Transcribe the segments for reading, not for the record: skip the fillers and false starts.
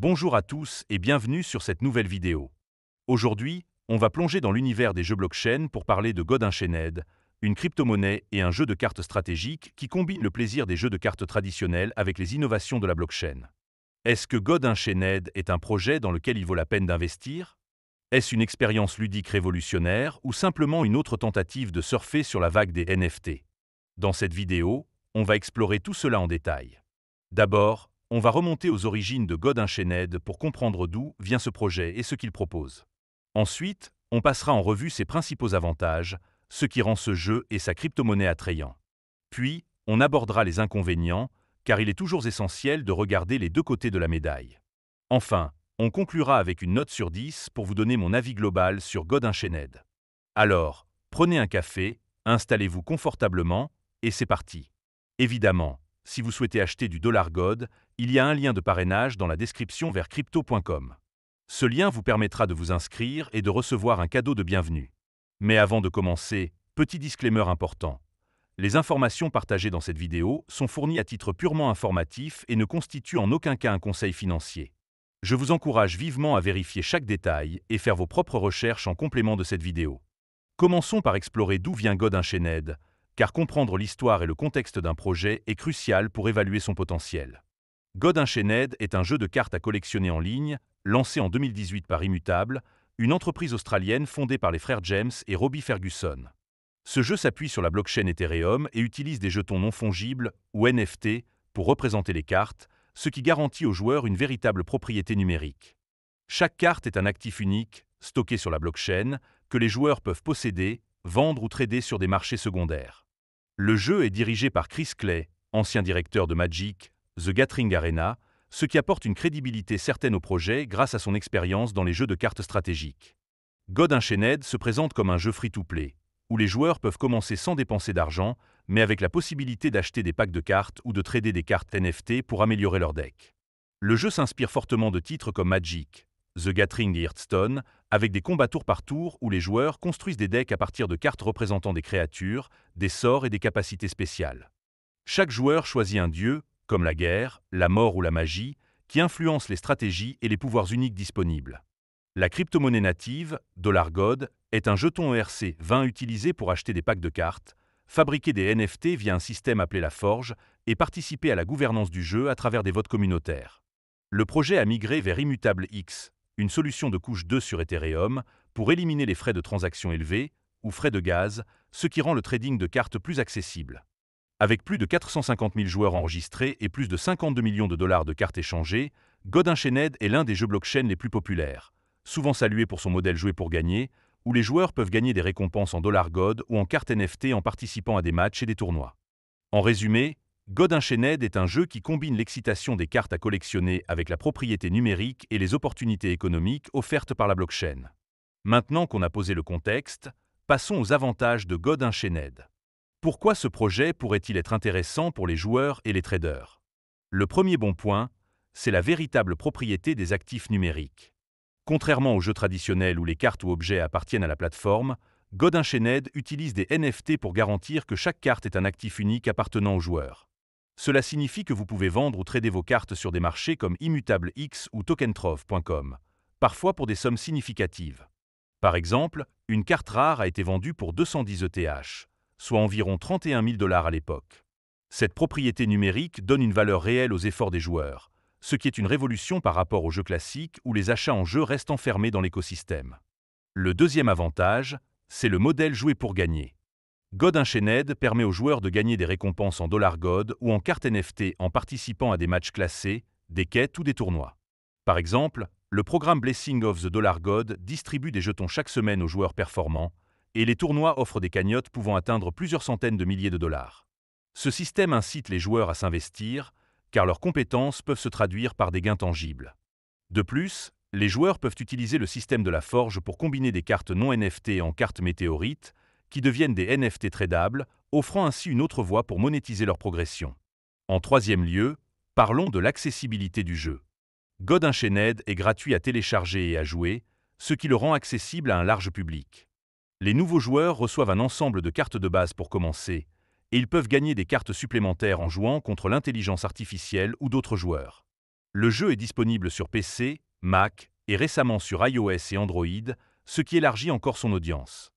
Bonjour à tous et bienvenue sur cette nouvelle vidéo. Aujourd'hui, on va plonger dans l'univers des jeux blockchain pour parler de God Unchained, une crypto-monnaie et un jeu de cartes stratégiques qui combine le plaisir des jeux de cartes traditionnels avec les innovations de la blockchain. Est-ce que God Unchained est un projet dans lequel il vaut la peine d'investir? Est-ce une expérience ludique révolutionnaire ou simplement une autre tentative de surfer sur la vague des NFT? Dans cette vidéo, on va explorer tout cela en détail. D'abord, on va remonter aux origines de God Unchained pour comprendre d'où vient ce projet et ce qu'il propose. Ensuite, on passera en revue ses principaux avantages, ce qui rend ce jeu et sa crypto-monnaie attrayants. Puis, on abordera les inconvénients, car il est toujours essentiel de regarder les deux côtés de la médaille. Enfin, on conclura avec une note sur 10 pour vous donner mon avis global sur God Unchained. Alors, prenez un café, installez-vous confortablement, et c'est parti. Évidemment, si vous souhaitez acheter du $God, il y a un lien de parrainage dans la description vers crypto.com. Ce lien vous permettra de vous inscrire et de recevoir un cadeau de bienvenue. Mais avant de commencer, petit disclaimer important. Les informations partagées dans cette vidéo sont fournies à titre purement informatif et ne constituent en aucun cas un conseil financier. Je vous encourage vivement à vérifier chaque détail et faire vos propres recherches en complément de cette vidéo. Commençons par explorer d'où vient God Unchained, car comprendre l'histoire et le contexte d'un projet est crucial pour évaluer son potentiel. God Unchained est un jeu de cartes à collectionner en ligne, lancé en 2018 par Immutable, une entreprise australienne fondée par les frères James et Robbie Ferguson. Ce jeu s'appuie sur la blockchain Ethereum et utilise des jetons non fongibles, ou NFT, pour représenter les cartes, ce qui garantit aux joueurs une véritable propriété numérique. Chaque carte est un actif unique, stocké sur la blockchain, que les joueurs peuvent posséder, vendre ou trader sur des marchés secondaires. Le jeu est dirigé par Chris Clay, ancien directeur de Magic, The Gathering Arena, ce qui apporte une crédibilité certaine au projet grâce à son expérience dans les jeux de cartes stratégiques. God Unchained se présente comme un jeu free-to-play, où les joueurs peuvent commencer sans dépenser d'argent, mais avec la possibilité d'acheter des packs de cartes ou de trader des cartes NFT pour améliorer leur deck. Le jeu s'inspire fortement de titres comme Magic, The Gathering et Hearthstone, avec des combats tour par tour où les joueurs construisent des decks à partir de cartes représentant des créatures, des sorts et des capacités spéciales. Chaque joueur choisit un dieu, comme la guerre, la mort ou la magie, qui influence les stratégies et les pouvoirs uniques disponibles. La crypto-monnaie native, $God, est un jeton ERC20 utilisé pour acheter des packs de cartes, fabriquer des NFT via un système appelé la Forge et participer à la gouvernance du jeu à travers des votes communautaires. Le projet a migré vers Immutable X, une solution de couche 2 sur Ethereum, pour éliminer les frais de transaction élevés, ou frais de gaz, ce qui rend le trading de cartes plus accessible. Avec plus de 450 000 joueurs enregistrés et plus de 52 millions de dollars de cartes échangées, God Unchained est l'un des jeux blockchain les plus populaires, souvent salué pour son modèle jouer pour gagner, où les joueurs peuvent gagner des récompenses en $God ou en cartes NFT en participant à des matchs et des tournois. En résumé, God Unchained est un jeu qui combine l'excitation des cartes à collectionner avec la propriété numérique et les opportunités économiques offertes par la blockchain. Maintenant qu'on a posé le contexte, passons aux avantages de God Unchained. Pourquoi ce projet pourrait-il être intéressant pour les joueurs et les traders? Le premier bon point, c'est la véritable propriété des actifs numériques. Contrairement aux jeux traditionnels où les cartes ou objets appartiennent à la plateforme, God Unchained utilise des NFT pour garantir que chaque carte est un actif unique appartenant aux joueurs. Cela signifie que vous pouvez vendre ou trader vos cartes sur des marchés comme Immutable X ou tokentrove.com, parfois pour des sommes significatives. Par exemple, une carte rare a été vendue pour 210 ETH, soit environ 31 000 $ à l'époque. Cette propriété numérique donne une valeur réelle aux efforts des joueurs, ce qui est une révolution par rapport aux jeux classiques où les achats en jeu restent enfermés dans l'écosystème. Le deuxième avantage, c'est le modèle jouer pour gagner. God Unchained permet aux joueurs de gagner des récompenses en $God ou en cartes NFT en participant à des matchs classés, des quêtes ou des tournois. Par exemple, le programme Blessing of the $God distribue des jetons chaque semaine aux joueurs performants, et les tournois offrent des cagnottes pouvant atteindre plusieurs centaines de milliers de dollars. Ce système incite les joueurs à s'investir, car leurs compétences peuvent se traduire par des gains tangibles. De plus, les joueurs peuvent utiliser le système de la Forge pour combiner des cartes non NFT en cartes météorites, qui deviennent des NFT tradables, offrant ainsi une autre voie pour monétiser leur progression. En troisième lieu, parlons de l'accessibilité du jeu. God Unchained est gratuit à télécharger et à jouer, ce qui le rend accessible à un large public. Les nouveaux joueurs reçoivent un ensemble de cartes de base pour commencer, et ils peuvent gagner des cartes supplémentaires en jouant contre l'intelligence artificielle ou d'autres joueurs. Le jeu est disponible sur PC, Mac et récemment sur iOS et Android, ce qui élargit encore son audience.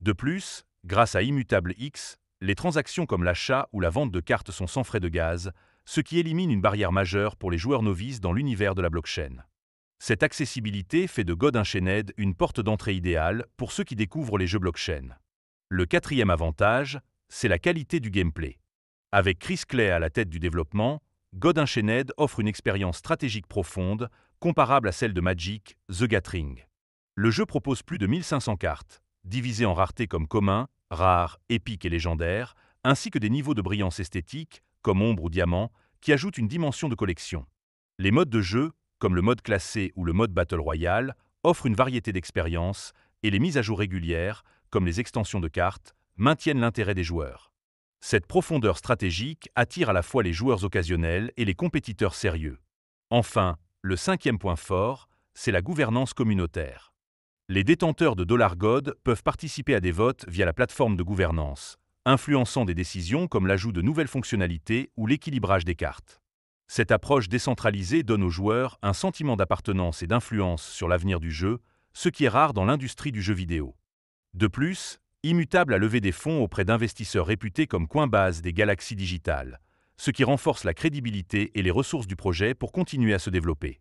De plus, grâce à Immutable X, les transactions comme l'achat ou la vente de cartes sont sans frais de gaz, ce qui élimine une barrière majeure pour les joueurs novices dans l'univers de la blockchain. Cette accessibilité fait de God Unchained une porte d'entrée idéale pour ceux qui découvrent les jeux blockchain. Le quatrième avantage, c'est la qualité du gameplay. Avec Chris Clay à la tête du développement, God Unchained offre une expérience stratégique profonde, comparable à celle de Magic, The Gathering. Le jeu propose plus de 1500 cartes, divisées en raretés comme commun, rare, épique et légendaire, ainsi que des niveaux de brillance esthétique, comme ombre ou diamant, qui ajoutent une dimension de collection. Les modes de jeu, comme le mode classé ou le mode Battle Royale, offrent une variété d'expériences, et les mises à jour régulières, comme les extensions de cartes, maintiennent l'intérêt des joueurs. Cette profondeur stratégique attire à la fois les joueurs occasionnels et les compétiteurs sérieux. Enfin, le cinquième point fort, c'est la gouvernance communautaire. Les détenteurs de $God peuvent participer à des votes via la plateforme de gouvernance, influençant des décisions comme l'ajout de nouvelles fonctionnalités ou l'équilibrage des cartes. Cette approche décentralisée donne aux joueurs un sentiment d'appartenance et d'influence sur l'avenir du jeu, ce qui est rare dans l'industrie du jeu vidéo. De plus, Immutable a levé des fonds auprès d'investisseurs réputés comme Coinbase des Galaxies digitales, ce qui renforce la crédibilité et les ressources du projet pour continuer à se développer.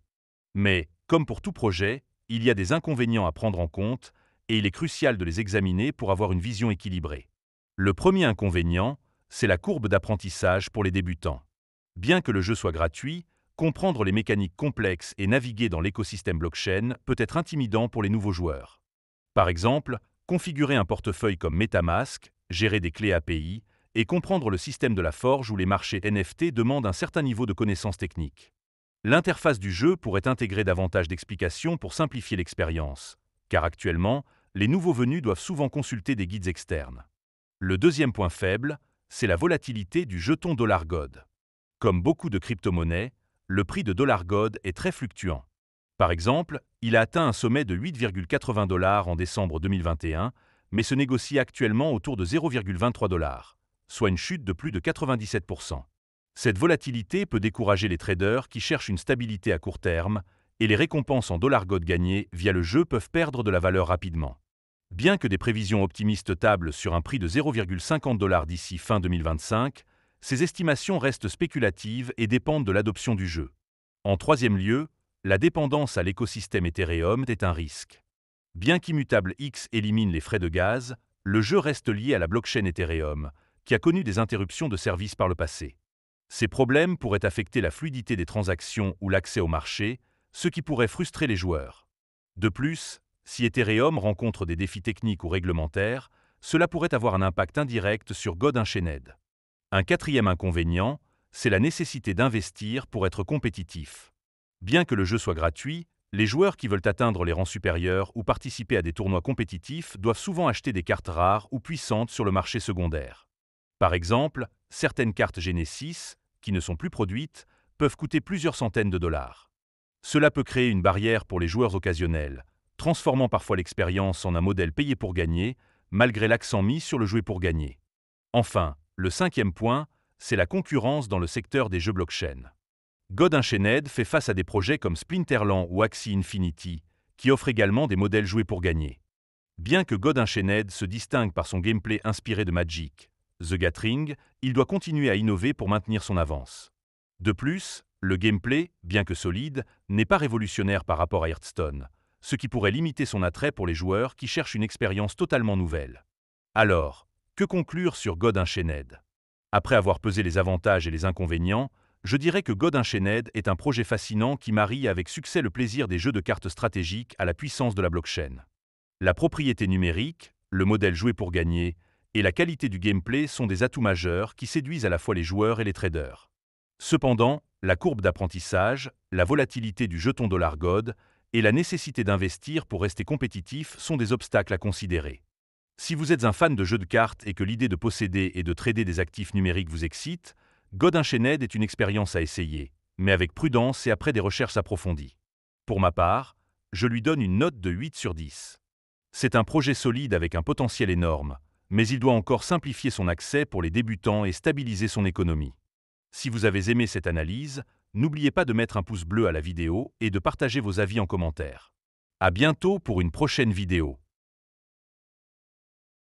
Mais, comme pour tout projet, il y a des inconvénients à prendre en compte et il est crucial de les examiner pour avoir une vision équilibrée. Le premier inconvénient, c'est la courbe d'apprentissage pour les débutants. Bien que le jeu soit gratuit, comprendre les mécaniques complexes et naviguer dans l'écosystème blockchain peut être intimidant pour les nouveaux joueurs. Par exemple, configurer un portefeuille comme MetaMask, gérer des clés API et comprendre le système de la forge ou les marchés NFT demande un certain niveau de connaissances techniques. L'interface du jeu pourrait intégrer davantage d'explications pour simplifier l'expérience, car actuellement, les nouveaux venus doivent souvent consulter des guides externes. Le deuxième point faible, c'est la volatilité du jeton $God. Comme beaucoup de crypto-monnaies, le prix de $God est très fluctuant. Par exemple, il a atteint un sommet de 8,80 $ en décembre 2021, mais se négocie actuellement autour de 0,23 $, soit une chute de plus de 97%. Cette volatilité peut décourager les traders qui cherchent une stabilité à court terme, et les récompenses en $God gagnés via le jeu peuvent perdre de la valeur rapidement. Bien que des prévisions optimistes tablent sur un prix de 0,50 $ d'ici fin 2025, ces estimations restent spéculatives et dépendent de l'adoption du jeu. En troisième lieu, la dépendance à l'écosystème Ethereum est un risque. Bien qu'Immutable X élimine les frais de gaz, le jeu reste lié à la blockchain Ethereum, qui a connu des interruptions de service par le passé. Ces problèmes pourraient affecter la fluidité des transactions ou l'accès au marché, ce qui pourrait frustrer les joueurs. De plus, si Ethereum rencontre des défis techniques ou réglementaires, cela pourrait avoir un impact indirect sur God Unchained. Un quatrième inconvénient, c'est la nécessité d'investir pour être compétitif. Bien que le jeu soit gratuit, les joueurs qui veulent atteindre les rangs supérieurs ou participer à des tournois compétitifs doivent souvent acheter des cartes rares ou puissantes sur le marché secondaire. Par exemple, certaines cartes Genesis, qui ne sont plus produites, peuvent coûter plusieurs centaines de dollars. Cela peut créer une barrière pour les joueurs occasionnels, transformant parfois l'expérience en un modèle payé pour gagner, malgré l'accent mis sur le jouer pour gagner. Enfin, le cinquième point, c'est la concurrence dans le secteur des jeux blockchain. God Unchained fait face à des projets comme Splinterland ou Axie Infinity, qui offrent également des modèles joués pour gagner. Bien que God Unchained se distingue par son gameplay inspiré de Magic, The Gathering, il doit continuer à innover pour maintenir son avance. De plus, le gameplay, bien que solide, n'est pas révolutionnaire par rapport à Hearthstone, ce qui pourrait limiter son attrait pour les joueurs qui cherchent une expérience totalement nouvelle. Alors, que conclure sur God Unchained? Après avoir pesé les avantages et les inconvénients, je dirais que God Unchained est un projet fascinant qui marie avec succès le plaisir des jeux de cartes stratégiques à la puissance de la blockchain. La propriété numérique, le modèle joué pour gagner, et la qualité du gameplay sont des atouts majeurs qui séduisent à la fois les joueurs et les traders. Cependant, la courbe d'apprentissage, la volatilité du jeton $God et la nécessité d'investir pour rester compétitif sont des obstacles à considérer. Si vous êtes un fan de jeux de cartes et que l'idée de posséder et de trader des actifs numériques vous excite, God Unchained est une expérience à essayer, mais avec prudence et après des recherches approfondies. Pour ma part, je lui donne une note de 8 sur 10. C'est un projet solide avec un potentiel énorme, mais il doit encore simplifier son accès pour les débutants et stabiliser son économie. Si vous avez aimé cette analyse, n'oubliez pas de mettre un pouce bleu à la vidéo et de partager vos avis en commentaire. À bientôt pour une prochaine vidéo.